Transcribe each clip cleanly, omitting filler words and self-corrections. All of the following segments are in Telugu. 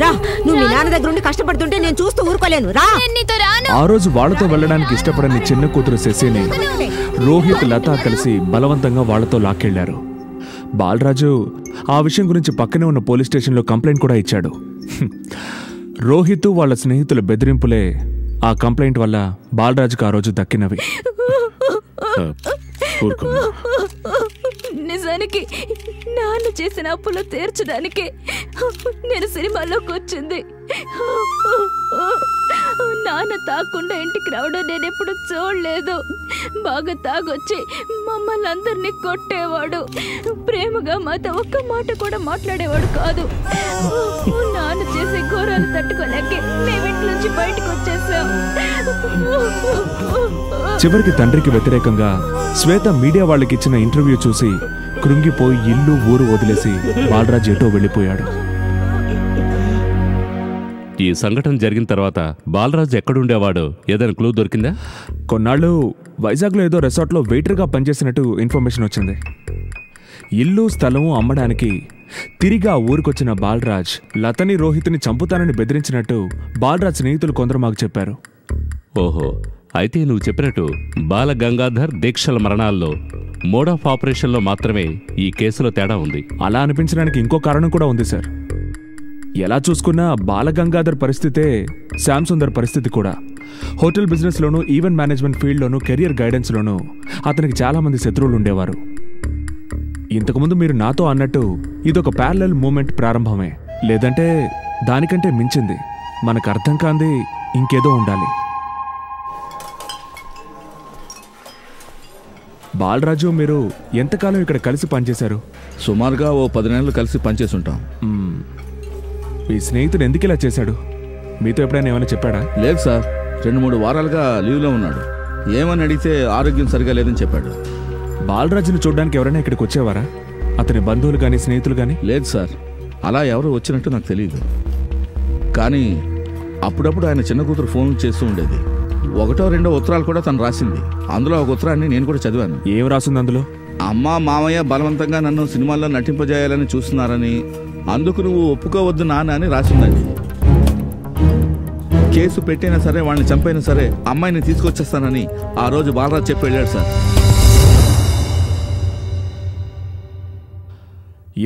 రా, నువ్వు మీ నాన్న దగ్గర ఉండి కష్టపడుతుంటే నేను చూస్తూ ఊరుకోలేను. రా. ఆ రోజు వాళ్ళతో వెళ్ళడానికి ఇష్టపడని చిన్న కూతురు శశిని రోహిత్, లత కలిసి బలవంతంగా వాళ్లతో లాక్కెళ్లారు. బాలరాజు ఆ విషయం గురించి పక్కనే ఉన్న పోలీస్ స్టేషన్లో కంప్లైంట్ కూడా ఇచ్చాడు. రోహిత్ వాళ్ళ స్నేహితుల బెదిరింపులే ఆ కంప్లైంట్ వల్ల బాలరాజుకు ఆ రోజు దక్కినవి. నిజానికి నాన్న చేసిన అప్పులు తీర్చడానికి నేను సినిమాలోకి వచ్చింది. నాన్న తాకుండా ఇంటికి రావడం నేను ఎప్పుడు చూడలేదు. బాగా తాగొచ్చి మమ్మల్ని అందరినీ కొట్టేవాడు. ప్రేమగా మాతో ఒక్క మాట కూడా మాట్లాడేవాడు కాదు. నాన్న చేసే ఘోరాలు తట్టుకోలేక మేము ఇంటి నుంచి బయటకు వచ్చేసాం. చివరికి తండ్రికి వ్యతిరేకంగా శ్వేత మీడియా వాళ్ళకి ఇచ్చిన ఇంటర్వ్యూ చూసి కృంగిపోయి ఇల్లు ఊరు వదిలేసి బాలరాజ్ ఎటో వెళ్ళిపోయాడు. ఈ సంఘటన జరిగిన తర్వాత బాలరాజ్ ఎక్కడుండేవాడు? ఏదైనా క్లూ దొరికిందా? కొన్నాళ్ళు వైజాగ్లో ఏదో రిసార్ట్లో వెయిటర్గా పనిచేసినట్టు ఇన్ఫర్మేషన్ వచ్చింది. ఇల్లు స్థలము అమ్మడానికి తిరిగి ఆ ఊరికొచ్చిన బాలరాజ్ లతని, రోహిత్ని చంపుతానని బెదిరించినట్టు బాలరాజ్ స్నేహితులు కొందరు మాకు చెప్పారు. ఓహో, అయితే నువ్వు చెప్పినట్టు బాల గంగాధర్ దీక్షల మరణాల్లో మోడ్ ఆఫ్ ఆపరేషన్లో మాత్రమే ఈ కేసులో తేడా ఉంది. అలా అనిపించడానికి ఇంకో కారణం కూడా ఉంది సార్. ఎలా చూసుకున్నా బాలగంగాధర్ పరిస్థితే శ్యామ్ సుందర్ పరిస్థితి కూడా. హోటల్ బిజినెస్లోనూ, ఈవెంట్ మేనేజ్మెంట్ ఫీల్డ్లోనూ, కెరియర్ గైడెన్స్లోనూ అతనికి చాలామంది శత్రువులు ఉండేవారు. ఇంతకుముందు మీరు నాతో అన్నట్టు ఇదొక ప్యారలల్ మూమెంట్ ప్రారంభమే, లేదంటే దానికంటే మించింది. మనకు అర్థం కాంది ఇంకేదో ఉండాలి. బాలరాజు, మీరు ఎంతకాలం ఇక్కడ కలిసి పనిచేశారు? సుమారుగా ఓ 10 నెలలు కలిసి పనిచేసి ఉంటాం. మీ స్నేహితుడు ఎందుకు ఇలా చేశాడు? మీతో ఎప్పుడైనా ఏమైనా చెప్పాడా? లేదు సార్, 2-3 వారాలుగా లీవ్లో ఉన్నాడు. ఏమని అడిగితే ఆరోగ్యం సరిగా లేదని చెప్పాడు. బాలరాజును చూడడానికి ఎవరైనా ఇక్కడికి వచ్చేవారా? అతని బంధువులు కానీ స్నేహితులు కానీ? లేదు సార్, అలా ఎవరు వచ్చినట్టు నాకు తెలియదు. కానీ అప్పుడప్పుడు ఆయన చిన్న కూతురు ఫోన్ చేస్తూ ఉండేది. 1-2 ఉత్తరాలు కూడా తను రాసింది. అందులో ఒక ఉత్తరాన్ని నేను కూడా చదివాను. ఏం రాసింది అందులో? అమ్మ, మామయ్య బలవంతంగా నన్ను సినిమాల్లో నటింపజేయాలని చూస్తున్నారని, అందుకు నువ్వు ఒప్పుకోవద్దు నాన్న అని రాసిందండి. కేసు పెట్టైనా సరే, వాళ్ళని చంపైనా సరే అమ్మాయిని తీసుకొచ్చేస్తానని ఆ రోజు బాలరాజ్ చెప్పి వెళ్ళాడు సార్.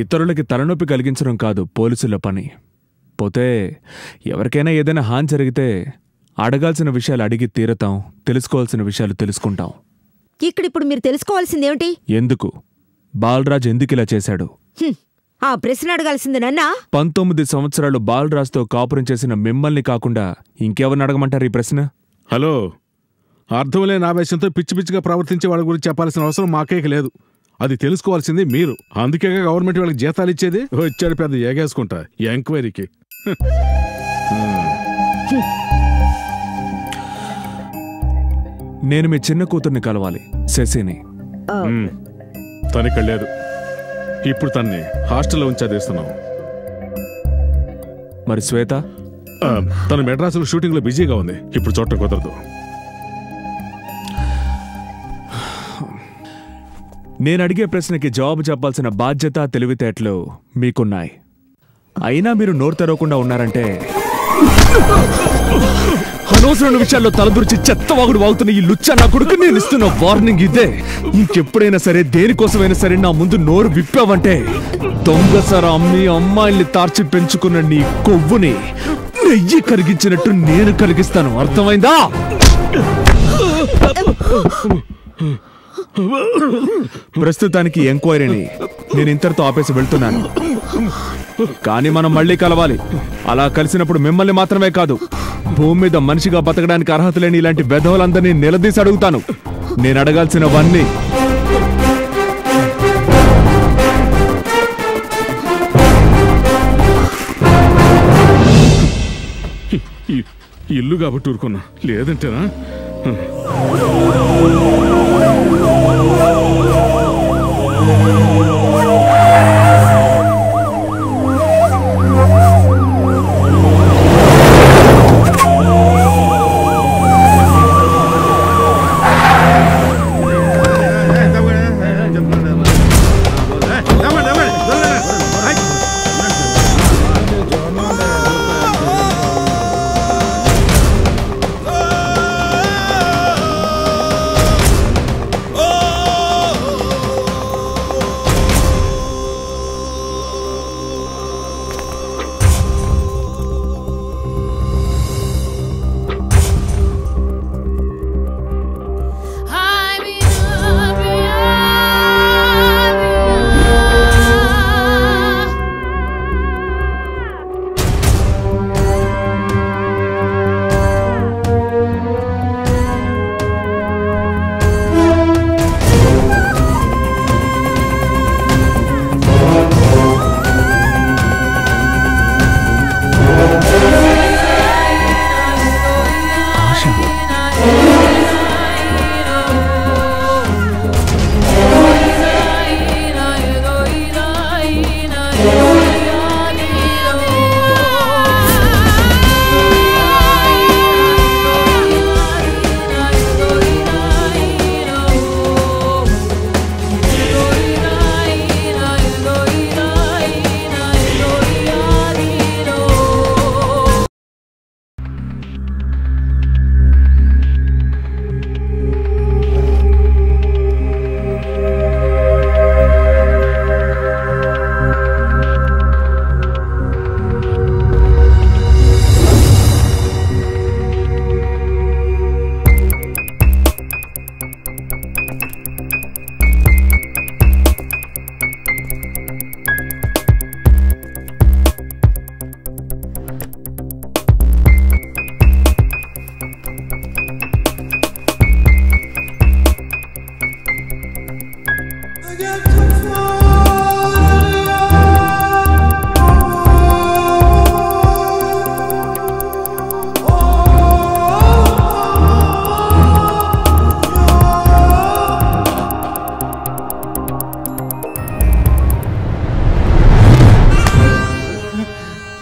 ఇతరులకి తలనొప్పి కలిగించడం కాదు పోలీసుల పని. పోతే ఎవరికైనా ఏదైనా హాని జరిగితే అడగాల్సిన విషయాలు అడిగి తీరతాం, తెలుసుకోవాల్సిన విషయాలు తెలుసుకుంటాం. ఇక్కడిప్పుడు మీరు తెలుసుకోవాల్సిందేమిటి? ఎందుకు బాలరాజ్ ఎందుకు ఇలా చేశాడు? ఆ ప్రశ్న అడగాల్సింది నన్నా? 19 సంవత్సరాలు బాలరాజ్తో కాపురం చేసిన మిమ్మల్ని కాకుండా ఇంకెవరిని అడగమంటారు ఈ ప్రశ్న? హలో, అర్థం లేని ఆవేశంతో పిచ్చి పిచ్చిగా ప్రవర్తించే వాళ్ళ గురించి చెప్పాల్సిన అవసరం మాకేక లేదు. అది తెలుసుకోవాల్సింది మీరు. అందుకే గవర్నమెంట్ వాళ్ళకి జీతాలు ఇచ్చేది. వచ్చాడు పెద్ద ఏగేసుకుంటా ఎంక్వైరీకి. నేను మీ చిన్న కూతుర్ని కలవాలి, శశిని. తనకి లేదు. ఇప్పుడు తన్ని హాస్టల్లో ఉంచి చదివిస్తున్నాం. మరి శ్వేత? తను మెడ్రాసులో షూటింగ్లో బిజీగా ఉంది. ఇప్పుడు చూడటం కుదరదు. నేను అడిగే ప్రశ్నకి జవాబు చెప్పాల్సిన బాధ్యత, తెలివితేటలు మీకున్నాయి. అయినా మీరు నోరు తెరవకుండా ఉన్నారంటే అనవసరమైన విషయాల్లో తలదూర్చి చెత్తవాగుడు వాగుతున్న ఈ లుచ్చ నా కొడుకు నేను ఇస్తున్న వార్నింగ్ ఇదే. ఇంకెప్పుడైనా సరే, దేనికోసమైనా సరే నా ముందు నోరు విప్పావంటే దొంగసర అమ్మి అమ్మాయిల్ని తార్చి పెంచుకున్న నీ కొవ్వుని నెయ్యి కరిగించినట్టు నేను కరిగిస్తాను. అర్థమైందా? ప్రస్తుతానికి ఎంక్వైరీని నేను ఇంతటితో ఆపేసి వెళ్తున్నాను. కానీ మనం మళ్ళీ కలవాలి. అలా కలిసినప్పుడు మిమ్మల్ని మాత్రమే కాదు, భూమి మీద మనిషిగా బతకడానికి అర్హత లేని ఇలాంటి బెధవులందరినీ నిలదీసి అడుగుతాను. నేను అడగాల్సినవన్నీ. ఇల్లు కాబట్టి ఊరుకున్నా, లేదంటేనా?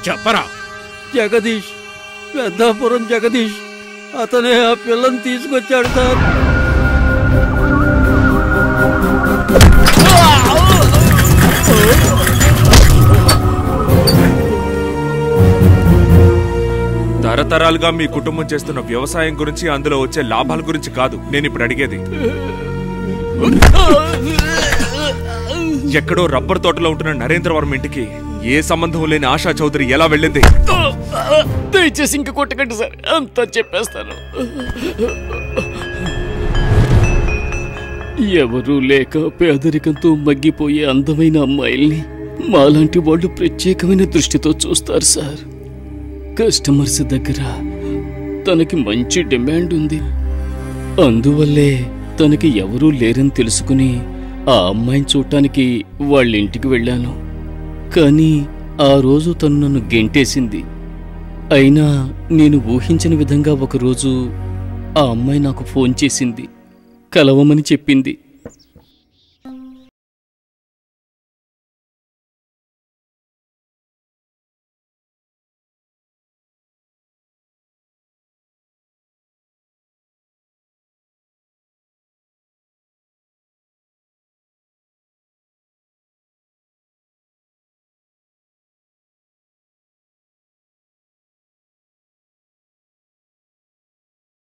చెప్పరా. జగదీష్, పెద్దాపురం జగదీష్, అతనే ఆ పిల్లని తీసుకొచ్చాడు సార్. తరతరాలుగా మీ కుటుంబం చేస్తున్న వ్యవసాయం గురించి, అందులో వచ్చే లాభాల గురించి కాదు నేను ఇప్పుడు అడిగేది. ఎక్కడో రబ్బర్ తోటలో ఉంటున్న నరేంద్రవరం ఇంటికి ఏ సంబంధం లేని ఆశా చౌదరి ఎలా వెళ్ళింది? దయచేసి ఇంక కొట్టకండి సార్, అంతా చెప్పేస్తాను. ఎవరూ లేక పేదరికంతో మగ్గిపోయే అందమైన అమ్మాయిల్ని మాలాంటి వాళ్ళు ప్రత్యేకమైన దృష్టితో చూస్తారు సార్. కస్టమర్స్ దగ్గర తనకి మంచి డిమాండ్ ఉంది. అందువల్లే తనకి ఎవరూ లేరని తెలుసుకుని ఆ అమ్మాయిని చూడటానికి వాళ్ళ ఇంటికి వెళ్ళాను. కానీ ఆ రోజు తను నన్ను గెంటేసింది. అయినా నేను ఊహించని విధంగా ఒకరోజు ఆ అమ్మాయి నాకు ఫోన్ చేసింది, కలవమని చెప్పింది.